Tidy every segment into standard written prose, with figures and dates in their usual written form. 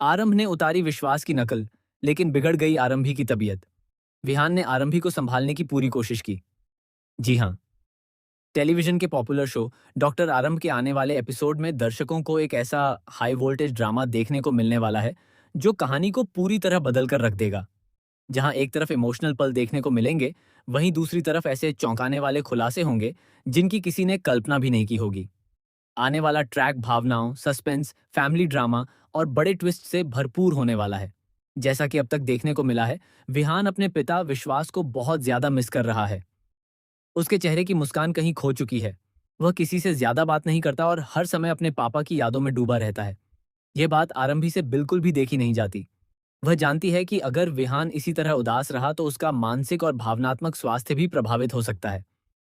आरंभ ने उतारी विश्वास की नकल, लेकिन बिगड़ गई आरंभी की तबीयत। विहान ने आरंभी को संभालने की पूरी कोशिश की। जी हाँ, टेलीविजन के पॉपुलर शो डॉक्टर आरंभ के आने वाले एपिसोड में दर्शकों को एक ऐसा हाई वोल्टेज ड्रामा देखने को मिलने वाला है जो कहानी को पूरी तरह बदल कर रख देगा। जहां एक तरफ इमोशनल पल देखने को मिलेंगे, वहीं दूसरी तरफ ऐसे चौंकाने वाले खुलासे होंगे जिनकी किसी ने कल्पना भी नहीं की होगी। आने वाला ट्रैक भावनाओं, सस्पेंस, फैमिली ड्रामा और बड़े ट्विस्ट से भरपूर होने वाला है। जैसा कि अब तक देखने को मिला है, विहान अपने पिता विश्वास को बहुत ज्यादा मिस कर रहा है। उसके चेहरे की मुस्कान कहीं खो चुकी है। वह किसी से ज्यादा बात नहीं करता और हर समय अपने पापा की यादों में डूबा रहता है। यह बात आरंभी से बिल्कुल भी देखी नहीं जाती। वह जानती है कि अगर विहान इसी तरह उदास रहा तो उसका मानसिक और भावनात्मक स्वास्थ्य भी प्रभावित हो सकता है।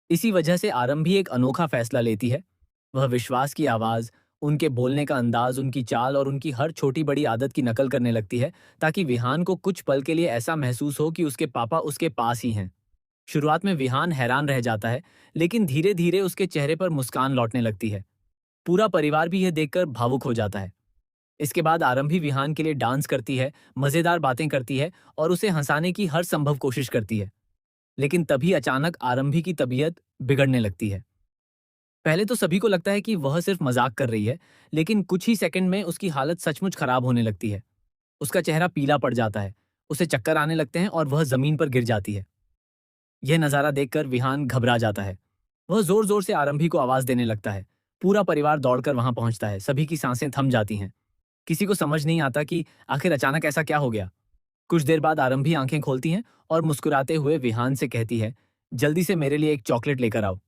इसी वजह से आरंभी एक अनोखा फैसला लेती है। वह विश्वास की आवाज, उनके बोलने का अंदाज, उनकी चाल और उनकी हर छोटी बड़ी आदत की नकल करने लगती है, ताकि विहान को कुछ पल के लिए ऐसा महसूस हो कि उसके पापा उसके पास ही हैं। शुरुआत में विहान हैरान रह जाता है, लेकिन धीरे धीरे उसके चेहरे पर मुस्कान लौटने लगती है। पूरा परिवार भी यह देखकर भावुक हो जाता है। इसके बाद आरंभी विहान के लिए डांस करती है, मजेदार बातें करती है और उसे हंसाने की हर संभव कोशिश करती है। लेकिन तभी अचानक आरंभी की तबीयत बिगड़ने लगती है। पहले तो सभी को लगता है कि वह सिर्फ मजाक कर रही है, लेकिन कुछ ही सेकंड में उसकी हालत सचमुच खराब होने लगती है। उसका चेहरा पीला पड़ जाता है, उसे चक्कर आने लगते हैं और वह जमीन पर गिर जाती है। यह नजारा देखकर विहान घबरा जाता है। वह जोर जोर से आरंभी को आवाज देने लगता है। पूरा परिवार दौड़कर वहां पहुंचता है। सभी की सांसें थम जाती हैं। किसी को समझ नहीं आता कि आखिर अचानक ऐसा क्या हो गया। कुछ देर बाद आरंभी आंखें खोलती हैं और मुस्कुराते हुए विहान से कहती है, जल्दी से मेरे लिए एक चॉकलेट लेकर आओ।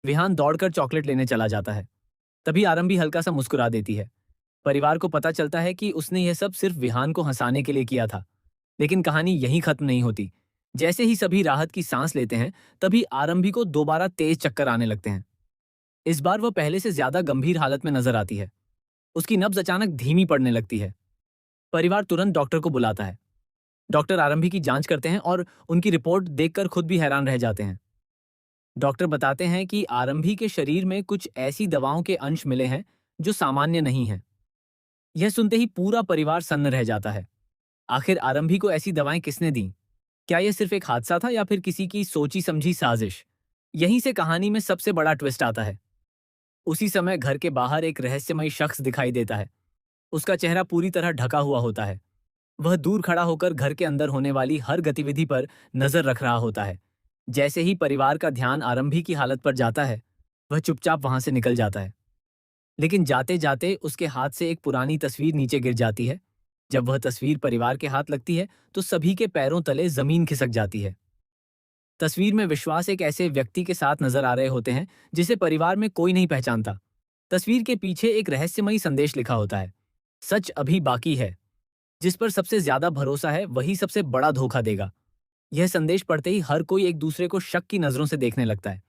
विहान दौड़कर चॉकलेट लेने चला जाता है। तभी आरंभी हल्का सा मुस्कुरा देती है। परिवार को पता चलता है कि उसने यह सब सिर्फ विहान को हंसाने के लिए किया था। लेकिन कहानी यहीं खत्म नहीं होती। जैसे ही सभी राहत की सांस लेते हैं, तभी आरंभी को दोबारा तेज चक्कर आने लगते हैं। इस बार वह पहले से ज्यादा गंभीर हालत में नजर आती है। उसकी नब्ज अचानक धीमी पड़ने लगती है। परिवार तुरंत डॉक्टर को बुलाता है। डॉक्टर आरंभी की जांच करते हैं और उनकी रिपोर्ट देखकर खुद भी हैरान रह जाते हैं। डॉक्टर बताते हैं कि आरंभी के शरीर में कुछ ऐसी दवाओं के अंश मिले हैं जो सामान्य नहीं हैं। यह सुनते ही पूरा परिवार सन्न रह जाता है। आखिर आरंभी को ऐसी दवाएं किसने दी? क्या यह सिर्फ एक हादसा था या फिर किसी की सोची समझी साजिश? यहीं से कहानी में सबसे बड़ा ट्विस्ट आता है। उसी समय घर के बाहर एक रहस्यमयी शख्स दिखाई देता है। उसका चेहरा पूरी तरह ढका हुआ होता है। वह दूर खड़ा होकर घर के अंदर होने वाली हर गतिविधि पर नजर रख रहा होता है। जैसे ही परिवार का ध्यान आरंभी की हालत पर जाता है, वह चुपचाप वहां से निकल जाता है। लेकिन जाते जाते उसके हाथ से एक पुरानी तस्वीर नीचे गिर जाती है। जब वह तस्वीर परिवार के हाथ लगती है, तो सभी के पैरों तले जमीन खिसक जाती है। तस्वीर में विश्वास एक ऐसे व्यक्ति के साथ नजर आ रहे होते हैं जिसे परिवार में कोई नहीं पहचानता। तस्वीर के पीछे एक रहस्यमयी संदेश लिखा होता है, सच अभी बाकी है। जिस पर सबसे ज्यादा भरोसा है वही सबसे बड़ा धोखा देगा। यह संदेश पढ़ते ही हर कोई एक दूसरे को शक की नजरों से देखने लगता है।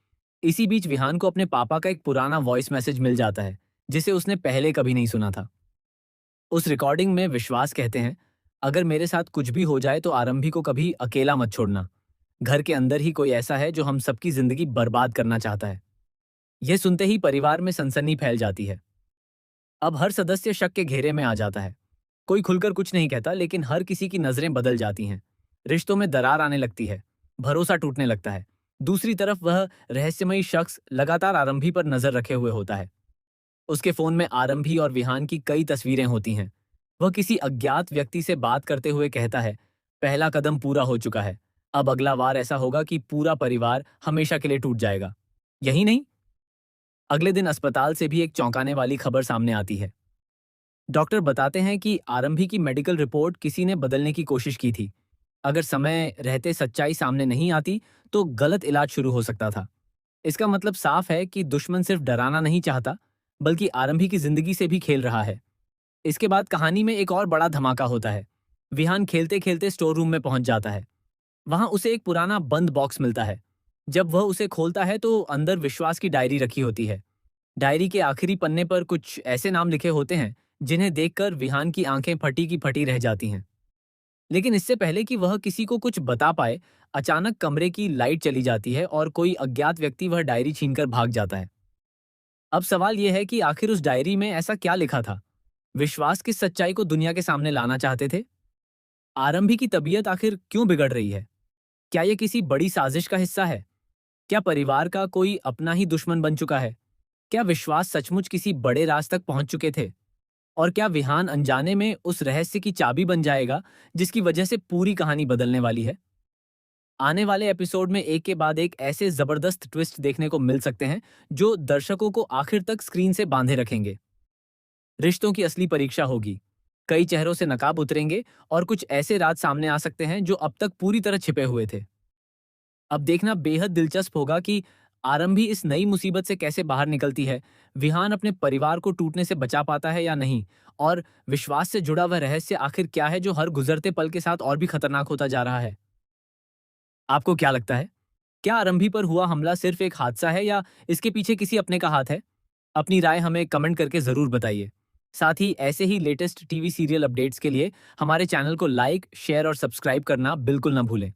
इसी बीच विहान को अपने पापा का एक पुराना वॉइस मैसेज मिल जाता है, जिसे उसने पहले कभी नहीं सुना था। उस रिकॉर्डिंग में विश्वास कहते हैं, अगर मेरे साथ कुछ भी हो जाए तो आरंभी को कभी अकेला मत छोड़ना। घर के अंदर ही कोई ऐसा है जो हम सबकी जिंदगी बर्बाद करना चाहता है। यह सुनते ही परिवार में सनसनी फैल जाती है। अब हर सदस्य शक के घेरे में आ जाता है। कोई खुलकर कुछ नहीं कहता, लेकिन हर किसी की नजरें बदल जाती हैं। रिश्तों में दरार आने लगती है। भरोसा टूटने लगता है। दूसरी तरफ वह रहस्यमयी शख्स लगातार आरंभी पर नजर रखे हुए होता है। उसके फोन में आरंभी और विहान की कई तस्वीरें होती हैं। वह किसी अज्ञात व्यक्ति से बात करते हुए कहता है, पहला कदम पूरा हो चुका है। अब अगला वार ऐसा होगा कि पूरा परिवार हमेशा के लिए टूट जाएगा। यही नहीं, अगले दिन अस्पताल से भी एक चौंकाने वाली खबर सामने आती है। डॉक्टर बताते हैं कि आरंभी की मेडिकल रिपोर्ट किसी ने बदलने की कोशिश की थी। अगर समय रहते सच्चाई सामने नहीं आती, तो गलत इलाज शुरू हो सकता था। इसका मतलब साफ है कि दुश्मन सिर्फ डराना नहीं चाहता, बल्कि आरंभी की जिंदगी से भी खेल रहा है। इसके बाद कहानी में एक और बड़ा धमाका होता है। विहान खेलते खेलते स्टोर रूम में पहुंच जाता है। वहां उसे एक पुराना बंद बॉक्स मिलता है। जब वह उसे खोलता है तो अंदर विश्वास की डायरी रखी होती है। डायरी के आखिरी पन्ने पर कुछ ऐसे नाम लिखे होते हैं जिन्हें देखकर विहान की आंखें फटी की फटी रह जाती हैं। लेकिन इससे पहले कि वह किसी को कुछ बता पाए, अचानक कमरे की लाइट चली जाती है और कोई अज्ञात व्यक्ति वह डायरी छीनकर भाग जाता है। अब सवाल यह है कि आखिर उस डायरी में ऐसा क्या लिखा था? विश्वास की सच्चाई को दुनिया के सामने लाना चाहते थे। आरंभी की तबीयत आखिर क्यों बिगड़ रही है? क्या यह किसी बड़ी साजिश का हिस्सा है? क्या परिवार का कोई अपना ही दुश्मन बन चुका है? क्या विश्वास सचमुच किसी बड़े राज तक पहुंच चुके थे? और क्या विहान अनजाने में उस रहस्य की चाबी बन जाएगा जिसकी वजह से पूरी कहानी बदलने वाली है? आने वाले एपिसोड में एक के बाद एक ऐसे जबरदस्त ट्विस्ट देखने को मिल सकते हैं जो दर्शकों को आखिर तक स्क्रीन से बांधे रखेंगे। रिश्तों की असली परीक्षा होगी। कई चेहरों से नकाब उतरेंगे और कुछ ऐसे राज सामने आ सकते हैं जो अब तक पूरी तरह छिपे हुए थे। अब देखना बेहद दिलचस्प होगा कि आरंभी इस नई मुसीबत से कैसे बाहर निकलती है, विहान अपने परिवार को टूटने से बचा पाता है या नहीं, और विश्वास से जुड़ा वह रहस्य आखिर क्या है जो हर गुजरते पल के साथ और भी खतरनाक होता जा रहा है। आपको क्या लगता है? क्या आरंभी पर हुआ हमला सिर्फ एक हादसा है या इसके पीछे किसी अपने का हाथ है? अपनी राय हमें कमेंट करके जरूर बताइए। साथ ही ऐसे ही लेटेस्ट टीवी सीरियल अपडेट्स के लिए हमारे चैनल को लाइक, शेयर और सब्सक्राइब करना बिल्कुल ना भूलें।